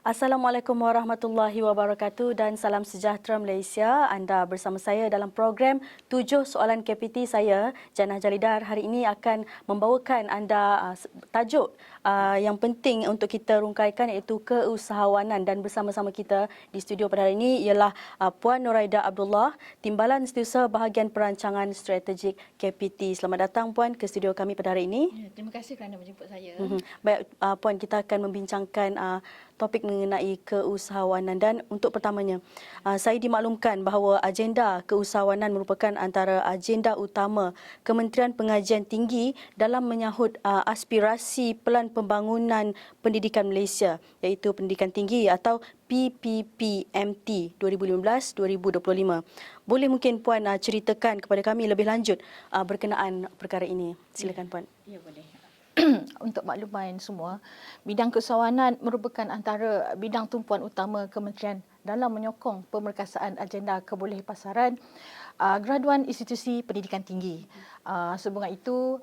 Assalamualaikum warahmatullahi wabarakatuh dan salam sejahtera Malaysia. Anda bersama saya dalam program 7 Soalan KPT saya, Jannah Jalidar. Hari ini akan membawakan anda tajuk yang penting untuk kita rungkaikan iaitu keusahawanan, dan bersama-sama kita di studio pada hari ini ialah Puan Nuraida Abdullah, Timbalan Setiausaha Bahagian Perancangan Strategik KPT. Selamat datang Puan ke studio kami pada hari ini. Ya, terima kasih kerana menjemput saya. Baik Puan, kita akan membincangkan topik mengenai keusahawanan, dan untuk pertamanya saya dimaklumkan bahawa agenda keusahawanan merupakan antara agenda utama Kementerian Pengajian Tinggi dalam menyahut aspirasi Pelan Pembangunan Pendidikan Malaysia, iaitu Pendidikan Tinggi atau PPPMT 2015-2025. Boleh mungkin Puan ceritakan kepada kami lebih lanjut berkenaan perkara ini. Silakan Puan. Ya, boleh. Untuk makluman semua, bidang keusahawanan merupakan antara bidang tumpuan utama kementerian dalam menyokong pemerkasaan agenda kebolehapasaran graduan institusi pendidikan tinggi. Sehubungan itu,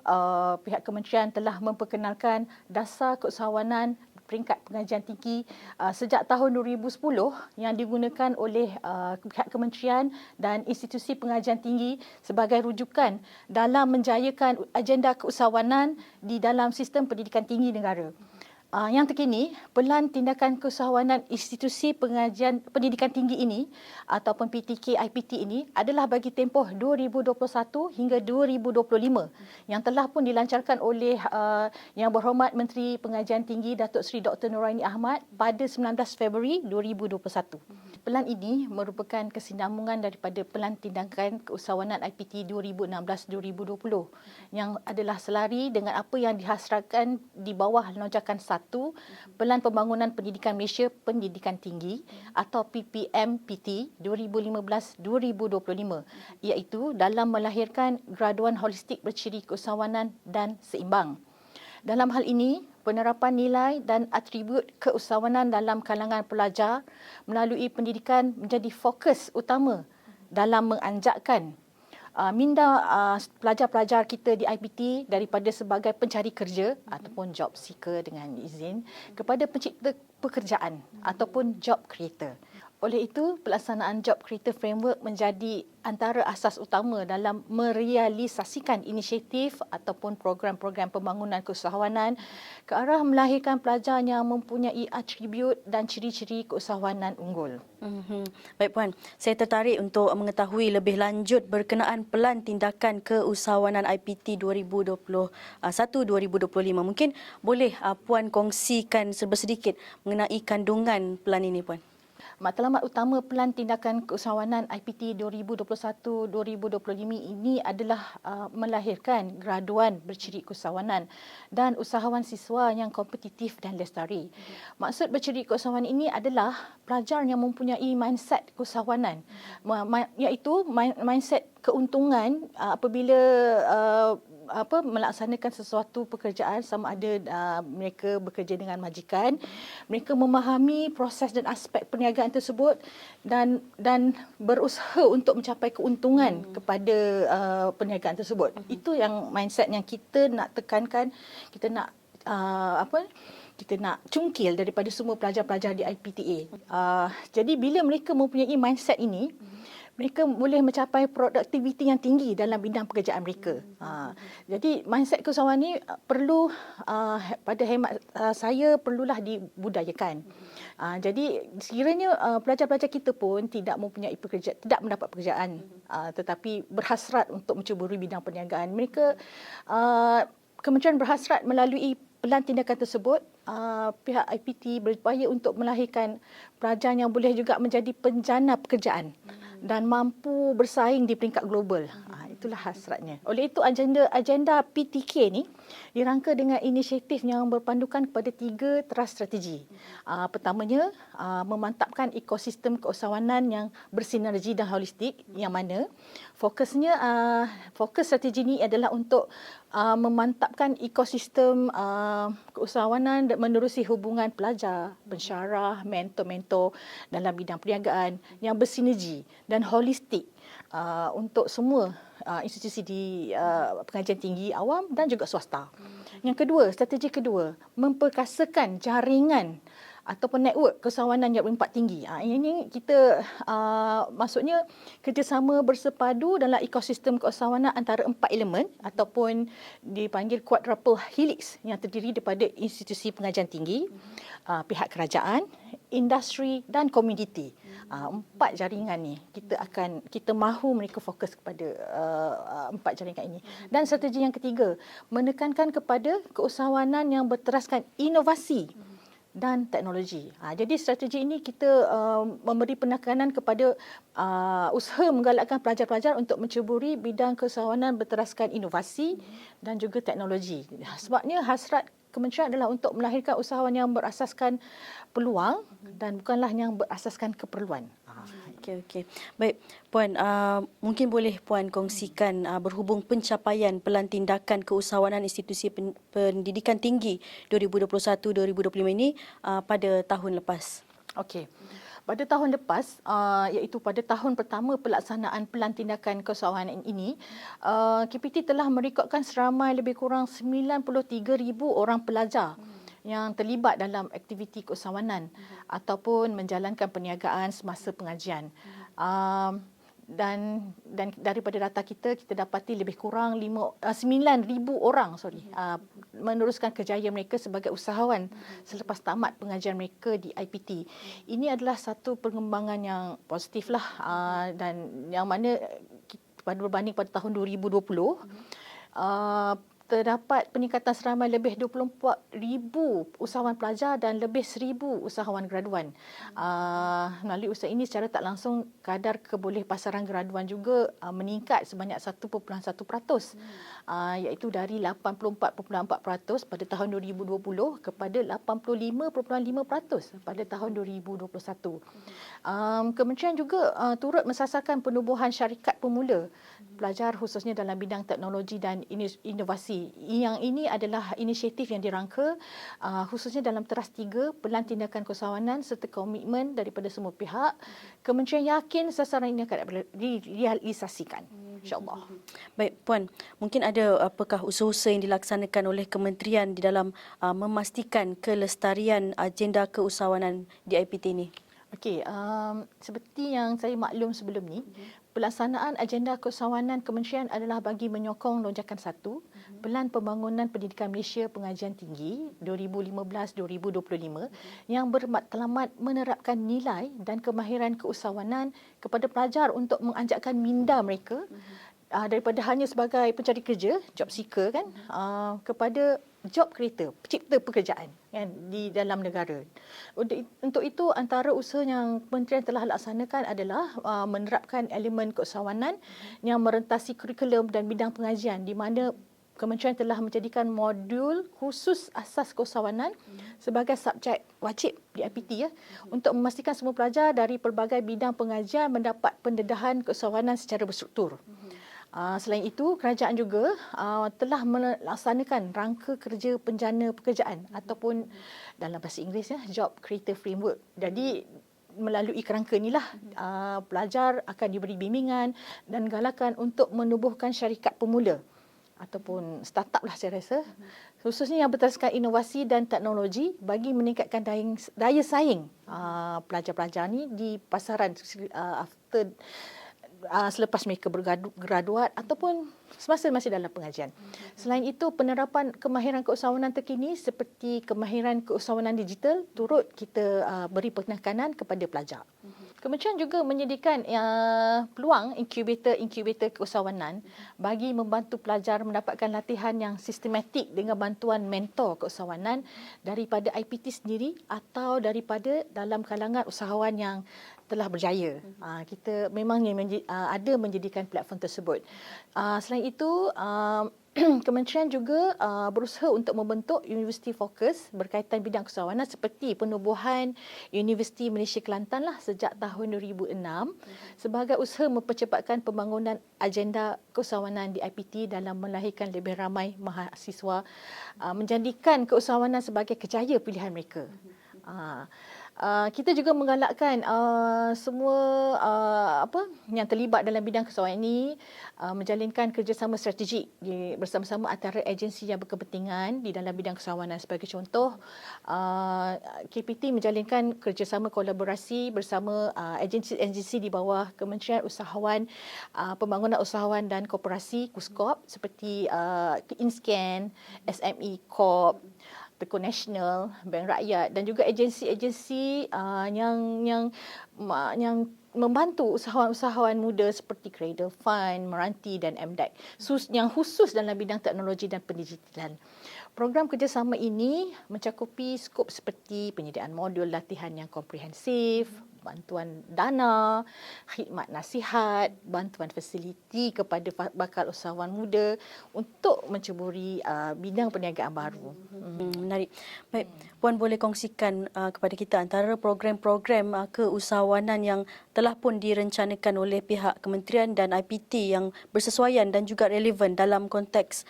pihak kementerian telah memperkenalkan dasar keusahawanan peringkat pengajian tinggi sejak tahun 2010 yang digunakan oleh pihak kementerian dan institusi pengajian tinggi sebagai rujukan dalam menjayakan agenda keusahawanan di dalam sistem pendidikan tinggi negara. Yang terkini, Pelan Tindakan Keusahawanan Institusi Pendidikan Tinggi ini ataupun PTK IPT ini adalah bagi tempoh 2021 hingga 2025 yang telah pun dilancarkan oleh Yang Berhormat Menteri Pengajian Tinggi Datuk Seri Dr. Noraini Ahmad pada 19 Februari 2021. Pelan ini merupakan kesinambungan daripada Pelan Tindakan Keusahawanan IPT 2016-2020 yang adalah selari dengan apa yang dihasratkan di bawah lonjakan 1 Pelan Pembangunan Pendidikan Malaysia Pendidikan Tinggi atau PPMPT 2015-2025, iaitu dalam melahirkan graduan holistik berciri keusahawanan dan seimbang. Dalam hal ini, penerapan nilai dan atribut keusahawanan dalam kalangan pelajar melalui pendidikan menjadi fokus utama dalam menganjakkan minda pelajar-pelajar kita di IPT daripada sebagai pencari kerja ataupun job seeker dengan izin kepada pencipta pekerjaan ataupun job creator. Oleh itu, pelaksanaan Job Creator Framework menjadi antara asas utama dalam merealisasikan inisiatif ataupun program-program pembangunan keusahawanan ke arah melahirkan pelajar yang mempunyai atribut dan ciri-ciri keusahawanan unggul. Baik Puan, saya tertarik untuk mengetahui lebih lanjut berkenaan Pelan Tindakan Keusahawanan IPT 2021-2025. Mungkin boleh Puan kongsikan sedikit mengenai kandungan pelan ini Puan? Matlamat utama Pelan Tindakan Keusahawanan IPT 2021-2025 ini adalah melahirkan graduan berciri keusahawanan dan usahawan siswa yang kompetitif dan lestari. Maksud berciri keusahawanan ini adalah pelajar yang mempunyai mindset keusahawanan, iaitu mindset keuntungan apabila melaksanakan sesuatu pekerjaan, sama ada mereka bekerja dengan majikan, mereka memahami proses dan aspek perniagaan tersebut dan berusaha untuk mencapai keuntungan kepada perniagaan tersebut. Itu yang mindset yang kita nak tekankan, kita nak kita nak cungkil daripada semua pelajar-pelajar di IPTA. Jadi bila mereka mempunyai mindset ini, mereka boleh mencapai produktiviti yang tinggi dalam bidang pekerjaan mereka. Jadi mindset keusahawanan ini perlu, pada hemat saya, perlulah dibudayakan. Jadi sekiranya pelajar-pelajar kita pun tidak mempunyai pekerjaan, tidak mendapat pekerjaan, tetapi berhasrat untuk mencuburi bidang perniagaan, mereka kementerian berhasrat melalui Pelan tindakan tersebut, pihak IPT berupaya untuk melahirkan pelajar yang boleh juga menjadi penjana pekerjaan dan mampu bersaing di peringkat global. Itulah hasratnya. Oleh itu, agenda PTK ni dirangka dengan inisiatif yang berpandukan kepada 3 teras strategi. Pertamanya, memantapkan ekosistem keusahawanan yang bersinergi dan holistik, yang mana fokus strategi ini adalah untuk memantapkan ekosistem keusahawanan dan menerusi hubungan pelajar, pensyarah, mentor-mentor dalam bidang perniagaan yang bersinergi dan holistik untuk semua institusi di pengajian tinggi awam dan juga swasta. Yang kedua, strategi kedua, memperkasakan jaringan ataupun network keusahawanan yang berimpak tinggi. Ini kita maksudnya kerjasama bersepadu dalam ekosistem keusahawanan antara 4 elemen ataupun dipanggil quadruple helix yang terdiri daripada institusi pengajian tinggi, pihak kerajaan, industri dan komuniti. 4 jaringan ni kita mahu mereka fokus kepada 4 jaringan ini. Dan strategi yang ketiga, menekankan kepada keusahawanan yang berteraskan inovasi dan teknologi. Jadi strategi ini kita memberi penekanan kepada usaha menggalakkan pelajar-pelajar untuk menceburi bidang keusahawanan berteraskan inovasi dan juga teknologi. Sebabnya hasrat kementerian adalah untuk melahirkan usahawan yang berasaskan peluang dan bukanlah yang berasaskan keperluan. Okey. Baik, Puan, mungkin boleh Puan kongsikan berhubung pencapaian Pelan Tindakan Keusahawanan Institusi Pendidikan Tinggi 2021-2025 ini pada tahun lepas. Okey. Pada tahun lepas, iaitu pada tahun pertama pelaksanaan Pelan Tindakan Keusahawanan ini, KPT telah merekodkan seramai lebih kurang 93,000 orang pelajar yang terlibat dalam aktiviti keusahawanan ataupun menjalankan perniagaan semasa pengajian. Dan daripada data kita dapati lebih kurang 9,000 orang meneruskan kerjaya mereka sebagai usahawan selepas tamat pengajian mereka di IPT. Ini adalah satu perkembangan yang positif lah, dan yang mana berbanding pada tahun 2020 terdapat peningkatan seramai lebih 24,000 usahawan pelajar dan lebih 1,000 usahawan graduan. Melalui usaha ini secara tak langsung kadar kebolehpasaran graduan juga meningkat sebanyak 1.1%, iaitu dari 84.4% pada tahun 2020 kepada 85.5% pada tahun 2021. Kementerian juga turut mensasarkan penubuhan syarikat pemula pelajar khususnya dalam bidang teknologi dan inovasi. Yang ini adalah inisiatif yang dirangka khususnya dalam teras 3 Pelan Tindakan Keusahawanan serta komitmen daripada semua pihak. Kementerian yakin sasaran ini akan direalisasikan, insya-Allah. Baik, Puan, mungkin ada apakah usaha-usaha yang dilaksanakan oleh kementerian di dalam memastikan kelestarian agenda keusahawanan di IPT ini? Okey, seperti yang saya maklum sebelum ni, pelaksanaan agenda keusahawanan kementerian adalah bagi menyokong lonjakan 1, Pelan Pembangunan Pendidikan Malaysia Pengajian Tinggi 2015-2025 yang bermatlamat menerapkan nilai dan kemahiran keusahawanan kepada pelajar untuk menganjakkan minda mereka daripada hanya sebagai pencari kerja, job seeker kan, kepada job creator, pencipta pekerjaan kan, di dalam negara. Untuk itu antara usaha yang kementerian telah laksanakan adalah menerapkan elemen keusahawanan yang merentasi kurikulum dan bidang pengajian, di mana kementerian telah menjadikan modul khusus asas keusahawanan sebagai subjek wajib di IPT untuk memastikan semua pelajar dari pelbagai bidang pengajian mendapat pendedahan keusahawanan secara berstruktur. Selain itu, kerajaan juga telah melaksanakan rangka kerja penjana pekerjaan ataupun dalam bahasa Inggeris Job Creator Framework. Jadi melalui kerangka inilah pelajar akan diberi bimbingan dan galakan untuk menubuhkan syarikat pemula ataupun startup lah saya rasa, khususnya yang berteraskan inovasi dan teknologi bagi meningkatkan daya saing pelajar-pelajar ni di pasaran after selepas mereka bergraduat ataupun semasa masih dalam pengajian. Selain itu, penerapan kemahiran keusahawanan terkini seperti kemahiran keusahawanan digital turut kita beri penekanan kepada pelajar. Kementerian juga menyediakan peluang inkubator keusahawanan bagi membantu pelajar mendapatkan latihan yang sistematik dengan bantuan mentor keusahawanan daripada IPT sendiri atau daripada dalam kalangan usahawan yang telah berjaya. Kita memang ada menjadikan platform tersebut. Selain itu, kementerian juga berusaha untuk membentuk universiti fokus berkaitan bidang keusahawanan seperti penubuhan Universiti Malaysia Kelantan lah sejak tahun 2006 sebagai usaha mempercepatkan pembangunan agenda keusahawanan di IPT dalam melahirkan lebih ramai mahasiswa, menjadikan keusahawanan sebagai kerjaya pilihan mereka. Kita juga menggalakkan semua yang terlibat dalam bidang keselamatan ini menjalinkan kerjasama strategik bersama-sama antara agensi yang berkepentingan di dalam bidang keselamatan. Sebagai contoh, KPT menjalinkan kerjasama kolaborasi bersama agensi-agensi di bawah Kementerian Usahawan, Pembangunan Usahawan dan Koperasi KUSKOP seperti InScan, SME Corp, Tekun Nasional, Bank Rakyat dan juga agensi-agensi yang membantu usahawan-usahawan muda seperti Cradle Fund, Meranti dan MDEC yang khusus dalam bidang teknologi dan pendigitalan. Program kerjasama ini mencakupi skop seperti penyediaan modul latihan yang komprehensif, bantuan dana, khidmat nasihat, bantuan fasiliti kepada bakal usahawan muda untuk menceburi bidang perniagaan baru. Menarik. Baik, Puan boleh kongsikan kepada kita antara program-program keusahawanan yang telah pun direncanakan oleh pihak kementerian dan IPT yang bersesuaian dan juga relevan dalam konteks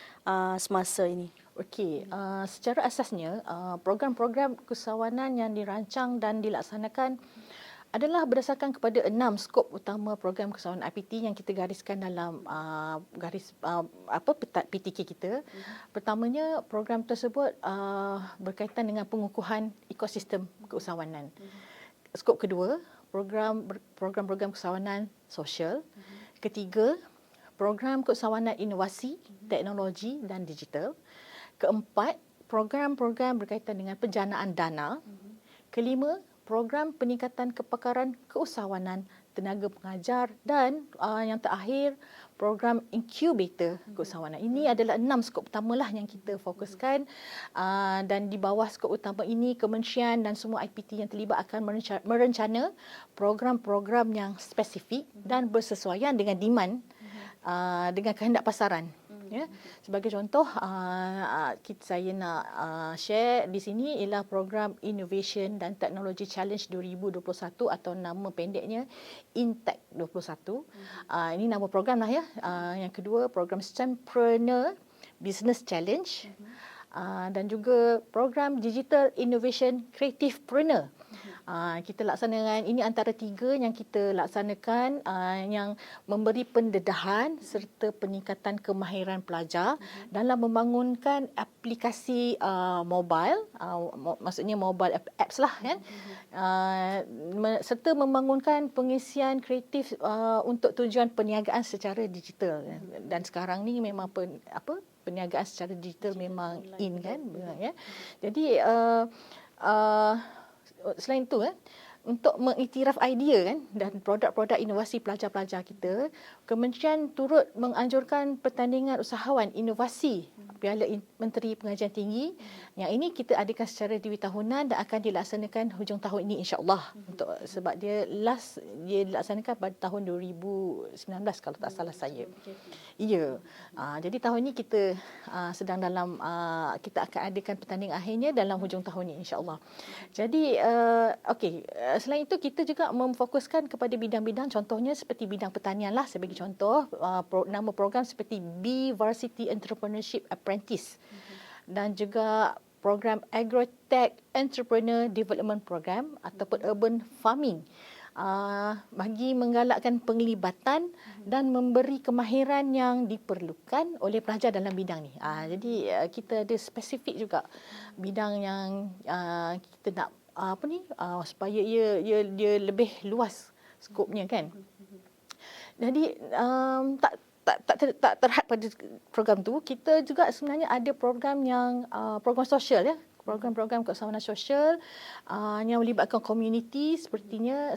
semasa ini. Okey, secara asasnya program-program keusahawanan yang dirancang dan dilaksanakan adalah berdasarkan kepada 6 skop utama program keusahawanan IPT yang kita gariskan dalam PTK kita. Pertamanya, program tersebut berkaitan dengan pengukuhan ekosistem keusahawanan. Skop kedua, program-program keusahawanan sosial. Ketiga, program keusahawanan inovasi, teknologi dan digital. Keempat, program-program berkaitan dengan penjanaan dana. Kelima, program peningkatan kepakaran keusahawanan tenaga pengajar dan yang terakhir, program incubator keusahawanan. Ini adalah 6 skop utamalah yang kita fokuskan dan di bawah skop utama ini kementerian dan semua IPT yang terlibat akan merencana program-program yang spesifik dan bersesuaian dengan demand dengan kehendak pasaran. Ya. Sebagai contoh, saya nak share di sini ialah program Innovation dan Teknologi Challenge 2021 atau nama pendeknya INTEC 21. Ini nama program lah ya. Yang kedua, program STEMpreneur Business Challenge dan juga program Digital Innovation Creativepreneur. Kita laksanakan ini antara 3 yang kita laksanakan yang memberi pendedahan serta peningkatan kemahiran pelajar dalam membangunkan aplikasi mobile, maksudnya mobile apps lah kan, serta membangunkan pengisian kreatif untuk tujuan perniagaan secara digital. Dan sekarang ni memang perniagaan secara digital memang in kan, ya. Jadi selain itu untuk mengiktiraf idea kan dan produk-produk inovasi pelajar-pelajar kita, kementerian turut menganjurkan pertandingan usahawan inovasi Piala Menteri Pengajian Tinggi. Yang ini kita adakan secara tahunan dan akan dilaksanakan hujung tahun ini insya-Allah. Sebab dia dilaksanakan pada tahun 2019 kalau tak salah saya. Ya. Jadi tahun ini kita sedang dalam kita akan adakan pertandingan akhirnya dalam hujung tahun ini insya-Allah. Jadi selain itu kita juga memfokuskan kepada bidang-bidang contohnya seperti bidang pertanian lah sebagai contoh, nama program seperti B Varsity Entrepreneurship Apprentice dan juga program Agrotech Entrepreneur Development Program ataupun Urban Farming bagi menggalakkan penglibatan dan memberi kemahiran yang diperlukan oleh pelajar dalam bidang ni. Jadi kita ada spesifik juga bidang yang kita nak supaya dia lebih luas skopnya kan. Jadi tak terhad pada program tu, kita juga sebenarnya ada program yang program sosial ya, program-program keusahawanan sosial yang melibatkan komuniti sepertinya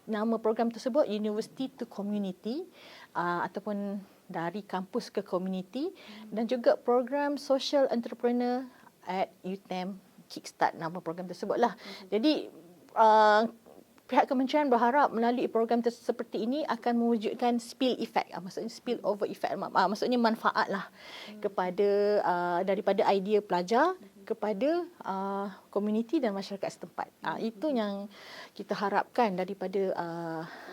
nama program tersebut University to Community ataupun dari kampus ke komuniti dan juga program Social Entrepreneur at UTM Kickstart nama program tersebut lah. Jadi pihak kementerian berharap melalui program seperti ini akan mewujudkan spill effect, maksudnya spill over effect, maksudnya manfaat lah kepada daripada idea pelajar kepada komuniti dan masyarakat setempat. Itu yang kita harapkan daripada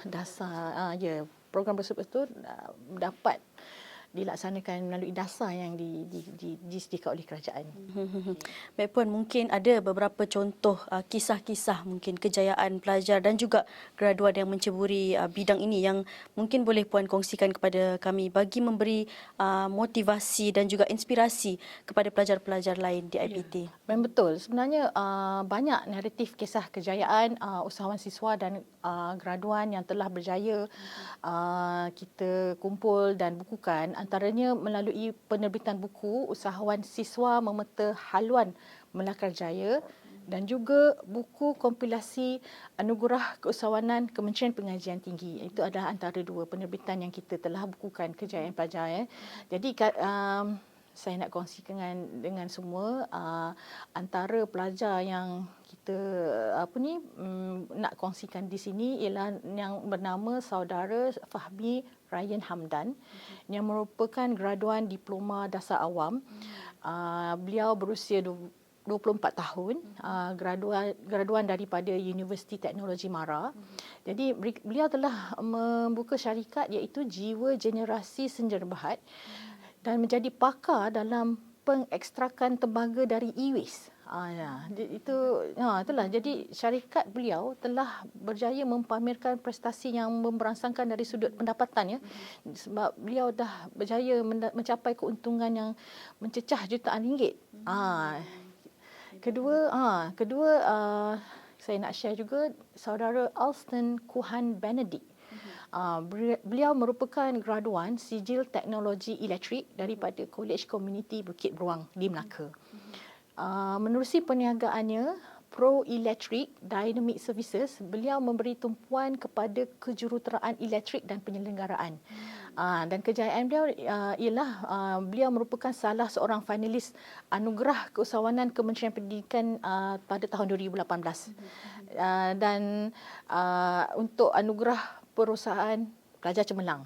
dasar program tersebut tu dapat dilaksanakan melalui dasar yang disediakan oleh kerajaan. Baik Puan, mungkin ada beberapa contoh kisah-kisah mungkin kejayaan pelajar dan juga graduan yang menceburi bidang ini yang mungkin boleh Puan kongsikan kepada kami bagi memberi motivasi dan juga inspirasi kepada pelajar-pelajar lain di IPT. Memang betul. Sebenarnya banyak naratif kisah kejayaan usahawan siswa dan graduan yang telah berjaya kita kumpul dan bukukan, antaranya melalui penerbitan buku Usahawan Siswa Memeta Haluan Melakar Jaya dan juga buku kompilasi Anugerah Keusahawanan Kementerian Pengajian Tinggi. Itu adalah antara dua penerbitan yang kita telah bukukan kejayaan pelajar. Jadi saya nak kongsikan dengan semua antara pelajar yang kita nak kongsikan di sini ialah yang bernama saudara Fahmi Ryan Hamdan yang merupakan graduan diploma dasar awam. Beliau berusia 24 tahun, graduan daripada Universiti Teknologi Mara. Jadi beliau telah membuka syarikat iaitu Jiwa Generasi Senjata Berhad dan menjadi pakar dalam pengekstrakan tembaga dari e-waste. Itulah. Jadi syarikat beliau telah berjaya mempamerkan prestasi yang memberangsangkan dari sudut pendapatan, ya. Sebab beliau dah berjaya mencapai keuntungan yang mencecah jutaan ringgit. Kedua, saya nak share juga saudara Alston Kuhan Benedict. Beliau merupakan graduan Sijil Teknologi Elektrik daripada College Community Bukit Beruang di Melaka. Menerusi perniagaannya Pro Electric Dynamic Services, beliau memberi tumpuan kepada kejuruteraan elektrik dan penyelenggaraan. Dan kejayaan beliau ialah beliau merupakan salah seorang finalis Anugerah Keusahawanan Kementerian Pendidikan pada tahun 2018. Dan untuk anugerah perusahaan pelajar cemerlang.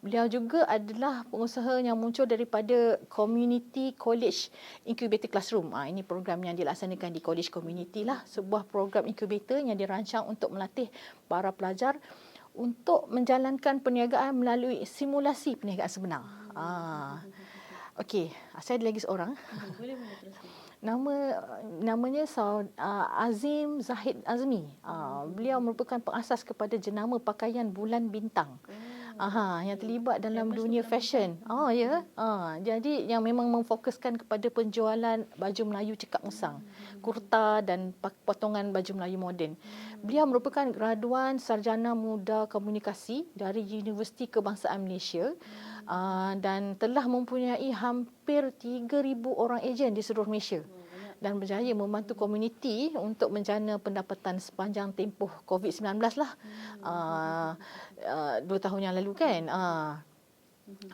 Beliau juga adalah pengusaha yang muncul daripada Community College Incubator Classroom. Ini program yang dilaksanakan di College Community lah. Sebuah program incubator yang dirancang untuk melatih para pelajar untuk menjalankan perniagaan melalui simulasi perniagaan sebenar. Okey, saya ada lagi seorang. Boleh teruskan. Namanya Azim Zahid Azmi. Beliau merupakan pengasas kepada jenama pakaian Bulan Bintang. Yang terlibat dalam dunia fashion. Jadi yang memang memfokuskan kepada penjualan baju Melayu cekak musang, kurta dan potongan baju Melayu moden. Beliau merupakan graduan Sarjana Muda Komunikasi dari Universiti Kebangsaan Malaysia dan telah mempunyai hampir 3,000 orang ejen di seluruh Malaysia dan berjaya membantu komuniti untuk menjana pendapatan sepanjang tempoh COVID-19 lah. 2 tahun yang lalu kan.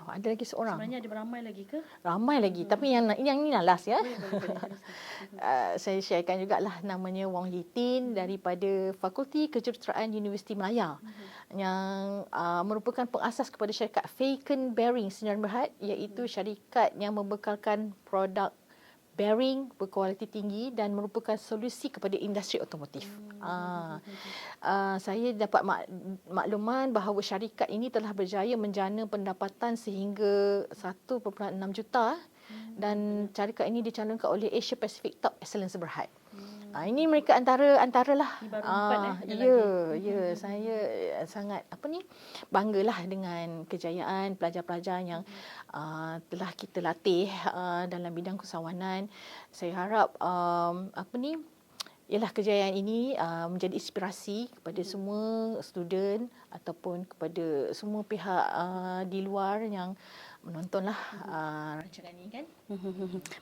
Ada lagi seorang. Sebenarnya ada beramai lagi ke? Ramai lagi. Tapi yang ini lah last, ya. Saya sharekan jugalah namanya Wong Yitin daripada Fakulti Kejuruteraan Universiti Malaya yang merupakan pengasas kepada syarikat Falcon Bearing Senjata Berhad, iaitu syarikat yang membekalkan produk bearing berkualiti tinggi dan merupakan solusi kepada industri otomotif. Saya dapat makluman bahawa syarikat ini telah berjaya menjana pendapatan sehingga 1.6 juta dan syarikat ini dicalonkan oleh Asia Pacific Top Excellence Berhad. Ini mereka antaralah. Saya sangat banggalah dengan kejayaan pelajar-pelajar yang telah kita latih dalam bidang keusahawanan. Saya harap ialah kejayaan ini menjadi inspirasi kepada semua student ataupun kepada semua pihak di luar yang menontonlah rancangan ini, kan.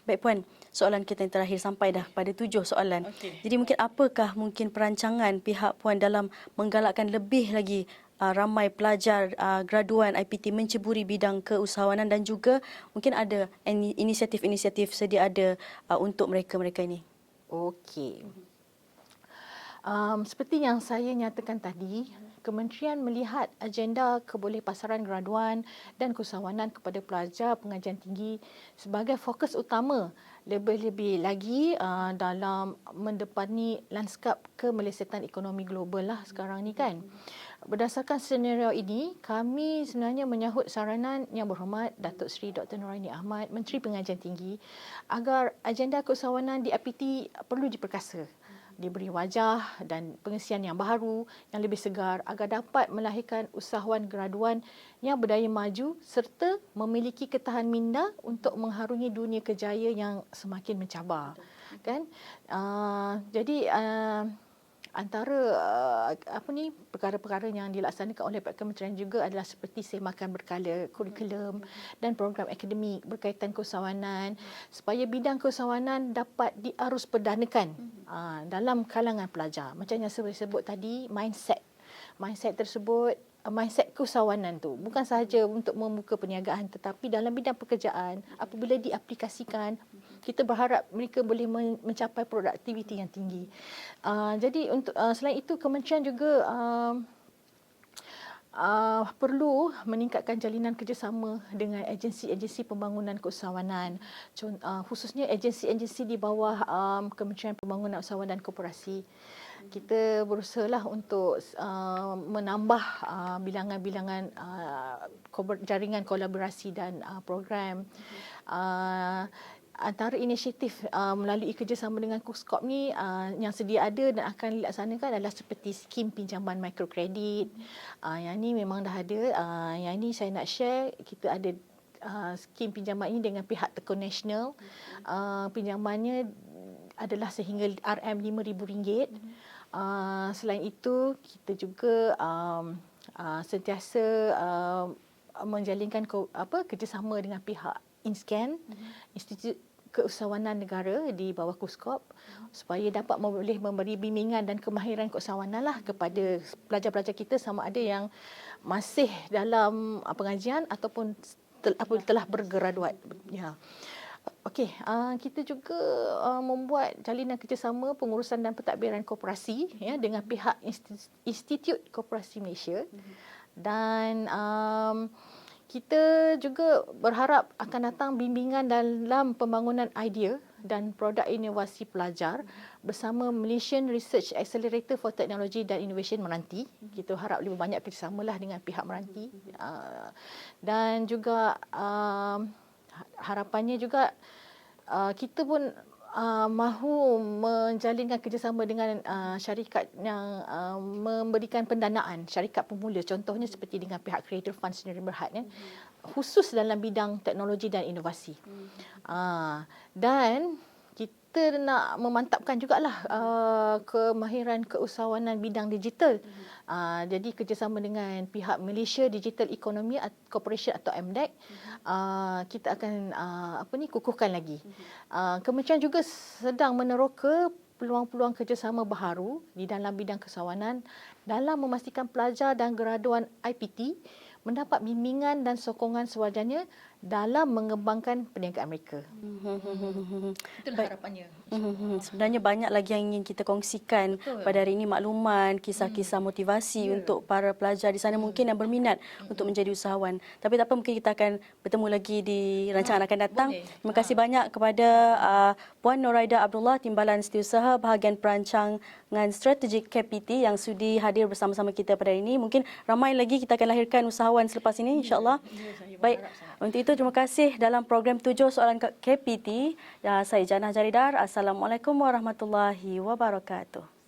Baik Puan, soalan kita yang terakhir sampai dah pada 7 soalan. Jadi mungkin apakah perancangan pihak Puan dalam menggalakkan lebih lagi ramai pelajar graduan IPT menceburi bidang keusahawanan dan juga mungkin ada inisiatif-inisiatif sedia ada untuk mereka-mereka ini? Okey. Seperti yang saya nyatakan tadi, Kementerian melihat agenda kebolehpasaran graduan dan keusahawanan kepada pelajar pengajian tinggi sebagai fokus utama lebih-lebih lagi dalam mendepani lanskap kemelesetan ekonomi global lah sekarang ni, kan. Berdasarkan senario ini, kami sebenarnya menyahut saranan Yang Berhormat Datuk Seri Dr. Noraini Ahmad, Menteri Pengajian Tinggi, agar agenda keusahawanan di IPT perlu diperkasa, diberi wajah dan pengisian yang baru, yang lebih segar agar dapat melahirkan usahawan graduan yang berdaya maju serta memiliki ketahan minda untuk mengharungi dunia kerjaya yang semakin mencabar. Kan? Antara perkara-perkara yang dilaksanakan oleh pihak kementerian juga adalah seperti semakan berkala kurikulum dan program akademik berkaitan keusahawanan supaya bidang keusahawanan dapat diarus perdanakan dalam kalangan pelajar. Macam yang saya sebut tadi, mindset tersebut, mindset keusahawanan tu bukan sahaja untuk membuka perniagaan, tetapi dalam bidang pekerjaan apabila diaplikasikan, kita berharap mereka boleh mencapai produktiviti yang tinggi. Jadi untuk selain itu, kementerian juga perlu meningkatkan jalinan kerjasama dengan agensi-agensi pembangunan keusahawanan, khususnya agensi-agensi di bawah Kementerian Pembangunan Usahawan dan Koperasi. Kita berusahalah untuk menambah bilangan-bilangan jaringan kolaborasi dan program. Antara inisiatif melalui kerjasama dengan KUSKOP ni yang sedia ada dan akan dilaksanakan adalah seperti skim pinjaman mikrokredit. Yang ni memang dah ada. Yang ni saya nak share, kita ada skim pinjaman ini dengan pihak Tekun Nasional. Pinjamannya adalah sehingga RM5,000. Selain itu, kita juga sentiasa menjalinkan kerjasama dengan pihak INSCAN, Institut Keusahawanan Negara di bawah KUSKOP, supaya dapat boleh memberi bimbingan dan kemahiran keusahawanan lah kepada pelajar-pelajar kita, sama ada yang masih dalam pengajian ataupun telah bergraduat. Ya. Okey, kita juga membuat jalinan kerjasama pengurusan dan pentadbiran koperasi ya dengan pihak Institut Koperasi Malaysia. Dan kita juga berharap akan datang bimbingan dalam pembangunan idea dan produk inovasi pelajar bersama Malaysian Research Accelerator for Technology dan Innovation Meranti. Kita harap lebih banyak kerjasamalah dengan pihak Meranti. Dan juga harapannya juga kita pun mahu menjalinkan kerjasama dengan syarikat yang memberikan pendanaan, syarikat pemula, contohnya seperti dengan pihak Creator Fund Sdn Bhd, khusus dalam bidang teknologi dan inovasi. Dan kita nak memantapkan jugalah kemahiran keusahawanan bidang digital. Jadi kerjasama dengan pihak Malaysia Digital Economy Corporation atau MDEC, kita akan kukuhkan lagi. Kementerian juga sedang meneroka peluang-peluang kerjasama baharu di dalam bidang keusahawanan dalam memastikan pelajar dan graduan IPT mendapat bimbingan dan sokongan sewajarnya dalam mengembangkan perniagaan mereka. Itulah harapannya. Sebenarnya banyak lagi yang ingin kita kongsikan. Betul. Pada hari ini, makluman, kisah-kisah motivasi untuk para pelajar di sana mungkin yang berminat untuk menjadi usahawan. Tapi tak apa, mungkin kita akan bertemu lagi di rancangan akan datang. Boleh. Terima kasih banyak kepada Puan Noraida Abdullah, Timbalan Setiausaha Bahagian Perancangan Strategik KPT yang sudi hadir bersama-sama kita pada hari ini. Mungkin ramai lagi kita akan lahirkan usahawan selepas ini, insya-Allah. Baik, untuk itu terima kasih dalam program 7 Soalan KPT. Saya Janah Jaridar. Assalamualaikum warahmatullahi wabarakatuh.